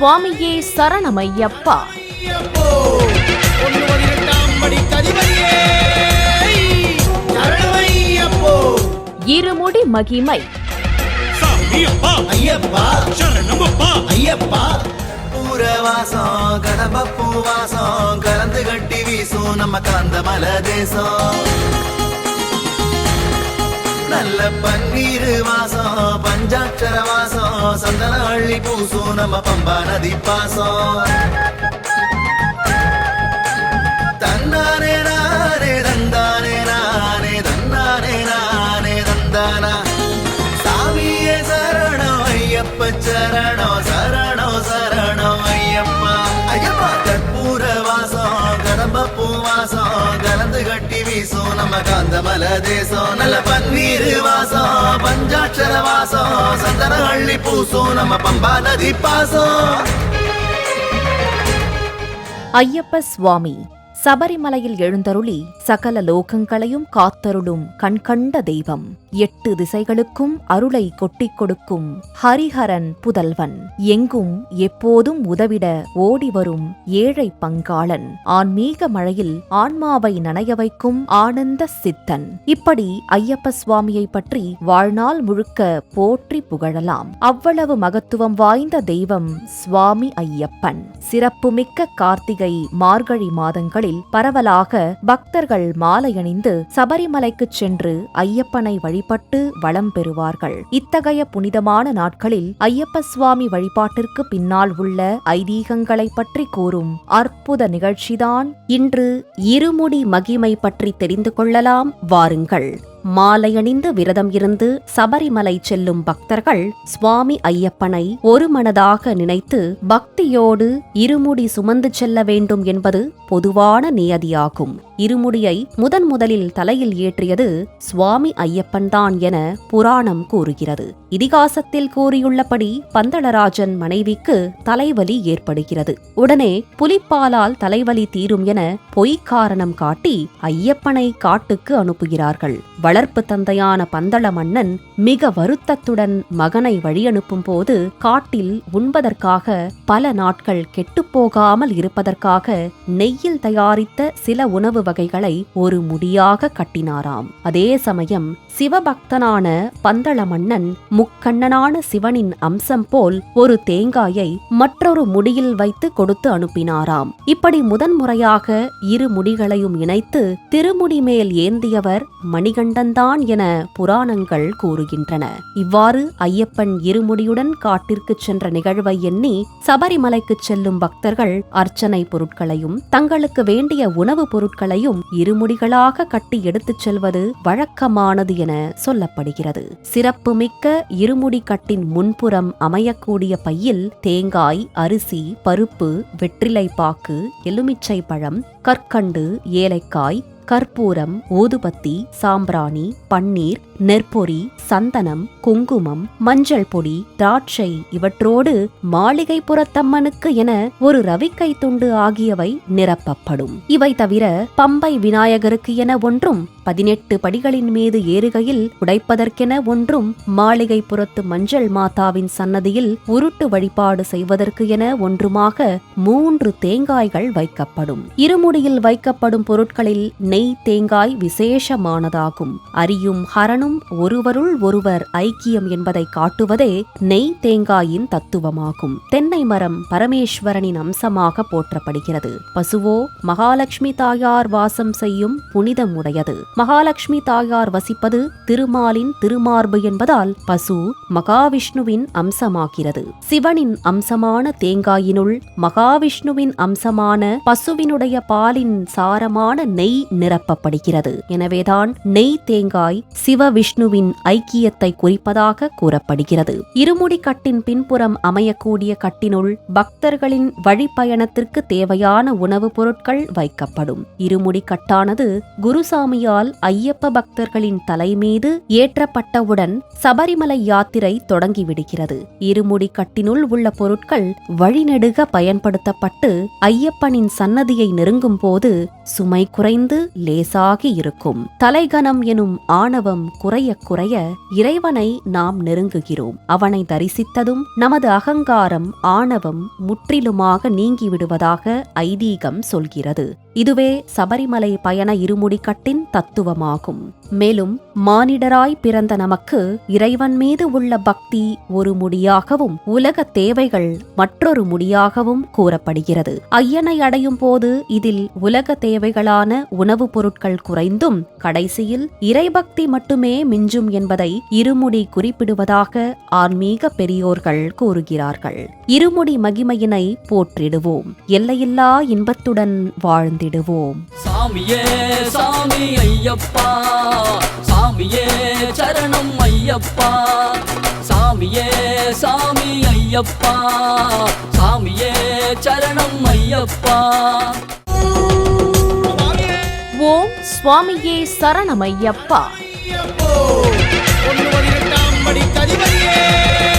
சுவாமியே சரணமையப்பா. இருமுடி மகிமை. பூரவாசம் கடம்ப பூவாசம் கலந்து கட்டி வீசும் நம்ம காந்தமல தேசம். நல்ல பன்னீர் வாசம் பஞ்சாட்சர வாசம் சந்தன அள்ளி பூசும் நம்ம பம்பா நதி பாசம். தன்னானே நானே தந்தானே நானே தன்னானே நானே தந்தானா. சாமியே சரணம் ஐயப்ப சரணம் சரணம் சரணம் ஐயப்பா. ஐயப்பா கற்பூர வாசம் கடம்ப பூவாசம் கலந்து கட்டி வீசும் நம்ம காந்தமல தேசம். நல்ல பன்னீர் வாசம் பஞ்சாட்சர வாசம் சந்தன அள்ளி பூசும் நம்ம பம்பா நதி பாசம். ஐயப்ப சுவாமி சபரிமலையில் எழுந்தருளி சகல லோகங்களையும் காத்தருளும் கண்கண்ட தெய்வம். 8 திசைகளுக்கும் அருளை கொட்டிக் கொடுக்கும் ஹரிஹரன் புதல்வன். எங்கும் எப்போதும் உதவிட ஓடிவரும் ஏழை பங்காளன். ஆன்மீக மழையில் ஆன்மாவை நனைய வைக்கும் ஆனந்த சித்தன். இப்படி ஐயப்ப சுவாமியை பற்றி வாழ்நாள் முழுக்க போற்றி புகழலாம். அவ்வளவு மகத்துவம் வாய்ந்த தெய்வம் சுவாமி ஐயப்பன். சிறப்புமிக்க கார்த்திகை மார்கழி மாதங்களில் பரவலாக பக்தர்கள் மாலையணிந்து சபரிமலைக்குச் சென்று ஐயப்பனை வழிபட்டு வளம் பெறுவார்கள். இத்தகைய புனிதமான நாட்களில் ஐயப்ப சுவாமி வழிபாட்டிற்கு பின்னால் உள்ள ஐதீகங்களை பற்றி கூறும் அற்புத நிகழ்ச்சிதான் இன்று இருமுடி மகிமை பற்றி தெரிந்து கொள்ளலாம். வாருங்கள். மாலையணிந்து விரதம் இருந்து சபரிமலை செல்லும் பக்தர்கள் சுவாமி ஐயப்பனை ஒரு மனதாக நினைத்து பக்தியோடு இருமுடி சுமந்து செல்ல வேண்டும் என்பது பொதுவான நியதியாகும். இருமுடியை முதலில் தலையில் ஏற்றியது சுவாமி ஐயப்பன்தான் என புராணம் கூறுகிறது. இதிகாசத்தில் கூறியுள்ளபடி பந்தளராஜன் மனைவிக்கு தலைவலி ஏற்படுகிறது. உடனே புலிப்பாலால் தலைவலி தீரும் என பொய் காரணம் காட்டி ஐயப்பனை காட்டுக்கு அனுப்புகிறார்கள். வளர்ப்பு தந்தையான பந்தள மன்னன் மிக வருத்தத்துடன் மகனை வழியனுப்பும் போது காட்டில் உண்பதற்காக பல நாட்கள் கெட்டுப்போகாமல் இருப்பதற்காக நெய்யில் தயாரித்த சில உணவு வகைகளை ஒரு முடியாக கட்டினாராம். அதே சமயம் சிவபக்தனான பந்தள மன்னன் முக்கண்ணனான சிவனின் அம்சம் போல் ஒரு தேங்காயை மற்றொரு முடியில் வைத்து கொடுத்து அனுப்பினாராம். இப்படி முதன்முறையாக இரு முடிகளையும் இணைத்து திருமுடி மேல் ஏந்தியவர் மணிகண்டன்தான் என புராணங்கள் கூறுகின்றன. இவ்வாறு ஐயப்பன் இருமுடியுடன் காட்டிற்கு சென்ற நிகழ்வை எண்ணி சபரிமலைக்கு செல்லும் பக்தர்கள் அர்ச்சனை பொருட்களையும் தங்களுக்கு வேண்டிய உணவுப் பொருட்களையும் இருமுடிகளாக கட்டி எடுத்துச் செல்வது வழக்கமானது என சொல்லப்படுகிறது. சிறப்புமிக்க இருமுடி கட்டின் முன்புறம் அமையக்கூடிய பையில் தேங்காய், அரிசி, பருப்பு, வெற்றிலைப்பாக்கு, எலுமிச்சை பழம், கற்கண்டு, ஏலைக்காய், கற்பூரம், ஊதுபத்தி, சாம்பிராணி, பன்னீர், நெற்பொறி, சந்தனம், குங்குமம், மஞ்சள் பொடி, திராட்சை இவற்றோடு மாளிகைப்புறத்தம்மனுக்கு என ஒரு ரவிக்கை துண்டு ஆகியவை நிரப்பப்படும். இவை தவிர பம்பை விநாயகருக்கு என ஒன்றும் 18 படிகளின் மீது ஏறுகையில் உடைப்பதற்கென ஒன்றும் மாளிகைப்புறத்து மஞ்சள் மாதாவின் சன்னதியில் உருட்டு வழிபாடு செய்வதற்கு என ஒன்றுமாக 3 தேங்காய்கள் வைக்கப்படும். இருமுடியில் வைக்கப்படும் பொருட்களில் நெய் தேங்காய் விசேஷமானதாகும். அரியும் ஹரனும் ஒருவருள் ஒருவர் ஐக்கியம் என்பதை காட்டுவதே நெய் தேங்காயின் தத்துவமாகும். தென்னை மரம் பரமேஸ்வரனின் அம்சமாக போற்றப்படுகிறது. பசுவோ மகாலட்சுமி தாயார் வாசம் செய்யும் புனிதம் உடையது. மகாலட்சுமி தாயார் வசிப்பது திருமாலின் திருமார்பு என்பதால் பசு மகாவிஷ்ணுவின் அம்சமாகிறது. சிவனின் அம்சமான தேங்காயினுள் மகாவிஷ்ணுவின் அம்சமான பசுவினுடைய பாலின் சாரமான நெய் நிரப்பப்படுகிறது. எனவேதான் நெய் தேங்காய் சிவவிஷ்ணுவின் ஐக்கியத்தை குறிப்பதாக கூறப்படுகிறது. இருமுடி கட்டின் பின்புறம் அமையக்கூடிய கட்டினுள் பக்தர்களின் வழிப்பயணத்திற்கு தேவையான உணவுப் பொருட்கள் வைக்கப்படும். இருமுடி கட்டானது குருசாமியார் ஆகையால் ஐயப்ப பக்தர்களின் தலைமீது ஏற்றப்பட்டவுடன் சபரிமலை யாத்திரை தொடங்கிவிடுகிறது. இருமுடி கட்டினுள் உள்ள பொருட்கள் வழிநெடுக பயன்படுத்தப்பட்டு ஐயப்பனின் சன்னதியை நெருங்கும் போது சுமை குறைந்து லேசாகி இருக்கும். தலைகணம் எனும் ஆணவம் குறைய குறைய இறைவனை நாம் நெருங்குகிறோம். அவனை தரிசித்ததும் நமது அகங்காரம் ஆணவம் முற்றிலுமாக நீங்கிவிடுவதாக ஐதீகம் சொல்கிறது. இதுவே சபரிமலை பயண இருமுடிக்கட்டின் தத்துவமாகும். மேலும் மானிடராய் பிறந்த நமக்கு இறைவன் மீது உள்ள பக்தி ஒரு முடியாகவும் உலக தேவைகள் மற்றொரு முடியாகவும் கூறப்படுகிறது. ஐயனை அடையும் போது இதில் உலக தேவைகளான உணவுப் பொருட்கள் குறைந்தும் கடைசியில் இறைபக்தி மட்டுமே மிஞ்சும் என்பதை இருமுடி குறிப்பிடுவதாக ஆன்மீக பெரியோர்கள் கூறுகிறார்கள். இருமுடி மகிமையினை போற்றிடுவோம். எல்லையில்லா இன்பத்துடன் வாழ்ந்திடுவோம். சாமியே சாமி ஐயப்பா, சாமியே சரணம் ஐயப்பா, சாமியே சாமி ஐயப்பா, சாமியே சரணம் ஐயப்பா. ஓம் சுவாமியே சரணமையப்பா. ஒன்று 18 படி கதிபதியே.